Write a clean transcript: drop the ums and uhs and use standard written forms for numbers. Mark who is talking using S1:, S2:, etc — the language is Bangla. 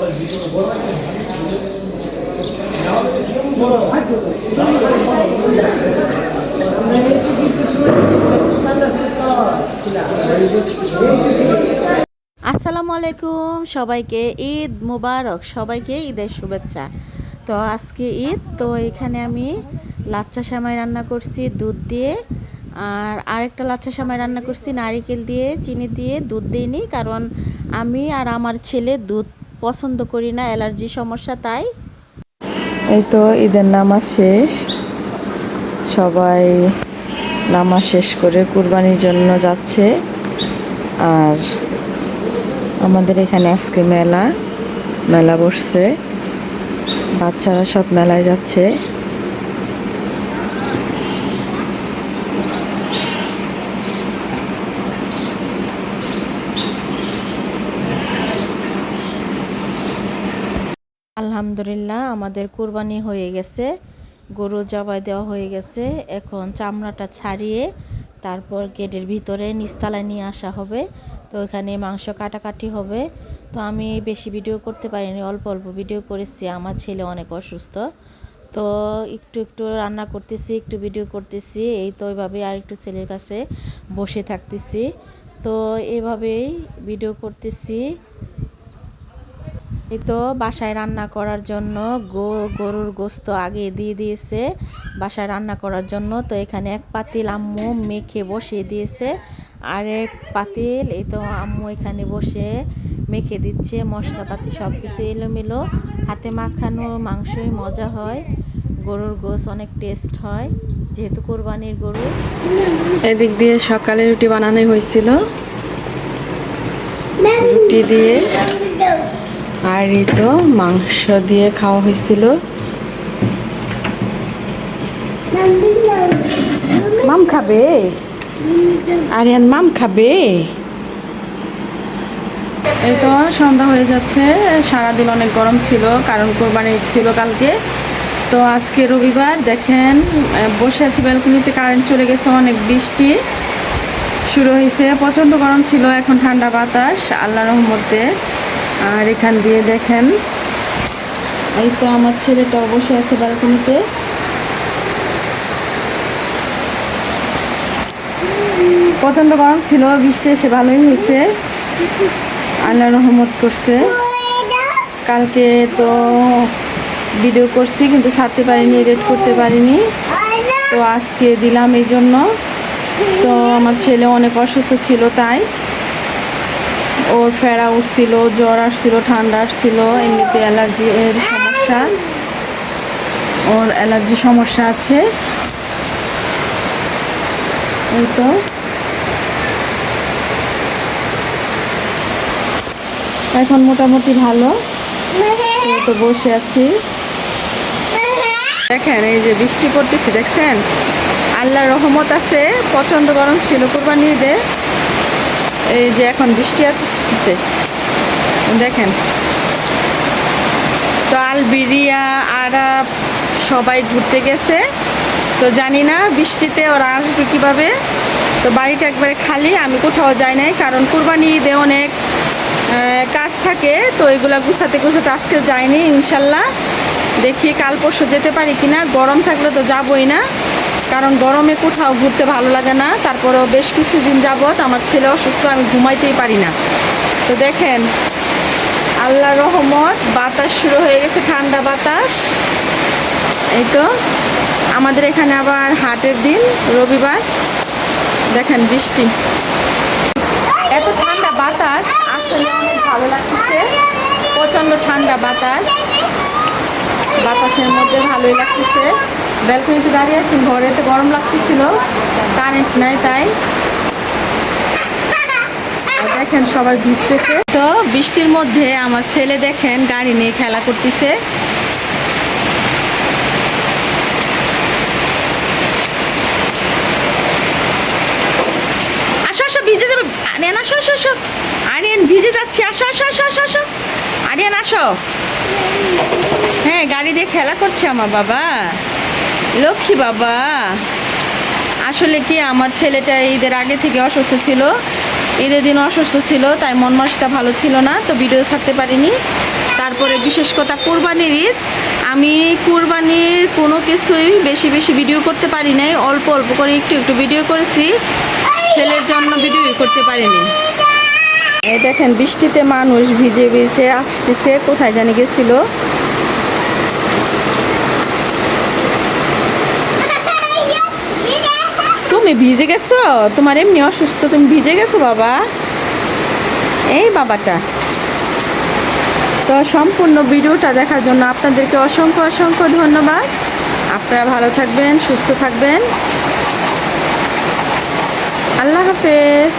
S1: আসসালামু আলাইকুম সবাইকে, ঈদ মুবারক। সবাইকে ঈদের শুভেচ্ছা। তো আজকে ঈদ, তো এখানে আমি লাচ্চা সেমাই রান্না করছি দুধ দিয়ে, আর আরেকটা লাচ্চা সেমাই রান্না করছি নারিকেল দিয়ে, চিনি দিয়ে। দুধ দিইনি কারণ আমি আর আমার ছেলে দুধ পছন্দ করি না, অ্যালার্জি সমস্যা তাই। এই তো ঈদের নামাজ শেষ, সবাই নামাজ শেষ করে কুরবানির জন্য যাচ্ছে। আর আমাদের এখানে আজকে মেলা বসছে, বাচ্চারা সব মেলায় যাচ্ছে। আলহামদুলিল্লাহ আমাদের কুরবানি হয়ে গেছে, গরু জবাই দেওয়া হয়ে গেছে। এখন চামড়াটা ছাড়িয়ে তারপর গেটের ভিতরে নিচতলায় নিয়ে আসা হবে। তো এখানে মাংস কাটাকাটি হবে। তো আমি বেশি ভিডিও করতে পারিনি, অল্প অল্প ভিডিও করেছি, আমার ছেলে অনেক অসুস্থ। তো একটু একটু রান্না করতেছি, একটু ভিডিও করতেছি, এই তো এইভাবেই আর একটু ছেলের কাছে বসে থাকতেছি। তো এভাবেই ভিডিও করতেছি। এই তো বাসায় রান্না করার জন্য গরুর গোস্ত আগে দিয়ে দিয়েছে বাসায় রান্না করার জন্য। তো এখানে এক পাতিল আম্মু মেখে বসিয়ে দিয়েছে, আর এক পাতিল এই তো আম্মু এখানে বসে মেখে দিচ্ছে মশলাপাতি সব কিছু এলোমেলো। হাতে মাখানো মাংসই মজা হয়, গরুর গোস্ত অনেক টেস্ট হয় যেহেতু কোরবানির গরু। এদিক দিয়ে সকালে রুটি বানানো হয়েছিল, রুটি দিয়ে আর এই তো মাংস দিয়ে খাওয়া হয়েছিল। মাম খাবে, আরিয়ান মাম খাবে। এই তো সন্ধ্যা হয়ে যাচ্ছে, সারাদিন অনেক গরম ছিল কারণ কোরবানি ছিল কালকে। তো আজকে রবিবার, দেখেন বসে আছি ব্যালকনিতে, কারেন্ট চলে গেছে, অনেক বৃষ্টি শুরু হয়েছে, প্রচণ্ড গরম ছিল, এখন ঠান্ডা বাতাস আল্লাহর রহমতে। আর এখান দিয়ে দেখেন এই তো আমার ছেলেটাও বসে আছে ব্যালকনিতে। প্রচণ্ড গরম ছিল, বৃষ্টি এসে ভালোই হয়েছে, আল্লাহ রহমত করছে। কালকে তো ভিডিও করছি কিন্তু ছাড়তে পারিনি, এডিট করতে পারিনি, তো আজকে দিলাম এই জন্য। তো আমার ছেলে অনেক অসুস্থ ছিল, তাই ওর ফেরা উঠছিল, জ্বর আসছিল, ঠান্ডা আসছিল, এমনিতে অ্যালার্জির সমস্যা, ওর অ্যালার্জি সমস্যা আছে। এই তো এখন মোটামুটি ভালো, তো বসে আছি। দেখেন এই যে বৃষ্টি পড়তেছে, দেখছেন আল্লাহর রহমত আছে। প্রচণ্ড গরম ছিল কোরবানি ঈদে, এই যে এখন বৃষ্টি আসতেছে দেখেন। তো আলবিরিয়া আরব সবাই ঘুরতে গেছে, তো জানি না বৃষ্টিতে ওরা আসবে কীভাবে। তো বাড়িটা একবারে খালি, আমি কোথাও যাই নাই কারণ কুরবানি ঈদে অনেক কাজ থাকে, তো এগুলা গুছাতে গুছাতে আজকে যাইনি। ইনশাল্লাহ দেখি কাল পরশু যেতে পারি কিনা, গরম থাকলে তো যাবই না কারণ গরমে কোথাও ঘুরতে ভালো লাগে না। তারপরেও বেশ কিছুদিন যাবত আমার ছেলে অসুস্থ, আমি ঘুমাইতেই পারি না। তো দেখেন আল্লাহর রহমত, বাতাস শুরু হয়ে গেছে, ঠান্ডা বাতাস। এই তো আমাদের এখানে আবার হাটের দিন রবিবার, দেখেন বৃষ্টি, এত ঠান্ডা বাতাস, আসলে অনেক ভালো লাগতেছে, প্রচণ্ড ঠান্ডা বাতাস, বাতাসের মধ্যে ভালোই লাগতেছে। ব্যালকনিতে দাঁড়িয়ে আছি, ঘরেতে গরম লাগতেছিল, কারেন্ট নাই তাই। দেখেন সবাই ভিজতেছে। তো বৃষ্টির মধ্যে আমার ছেলে দেখেন গাড়ি নিয়ে খেলা করতেছে। আসো আসো, ভিজে যাবে আরিয়ান, আসো আসো আসো, আরিয়ান ভিজে যাচ্ছে, আসো আসো আসো আসো আসো, আরিয়ান আসো। হ্যাঁ গাড়ি দিয়ে খেলা করছে আমার বাবা, লক্ষ্মী বাবা। আসলে কি আমার ছেলেটা ঈদের আগে থেকে অসুস্থ ছিল, ঈদের দিন অসুস্থ ছিল, তাই মন মানসিকতা ভালো ছিল না, তো ভিডিও ছাড়তে পারিনি। তা তারপরে বিশেষ কথা কুরবানির ঈদ, আমি কুরবানির কোনো কিছুই বেশি বেশি ভিডিও করতে পারি নাই, অল্প অল্প করে একটু একটু ভিডিও করেছি, ছেলের জন্য ভিডিও করতে পারিনি। এই দেখেন বৃষ্টিতে মানুষ ভিজে ভিজে আসতেছে, কোথায় জানি গেছিল। তুমি ভিজে গেছো, তোমার এমনি অসুস্থ, তুমি ভিজে গেছো বাবা, এই বাবাটা। তো সম্পূর্ণ ভিডিওটা দেখার জন্য আপনাদেরকে অসংখ্য অসংখ্য ধন্যবাদ। আপনারা ভালো থাকবেন, সুস্থ থাকবেন। আল্লাহ হাফেজ।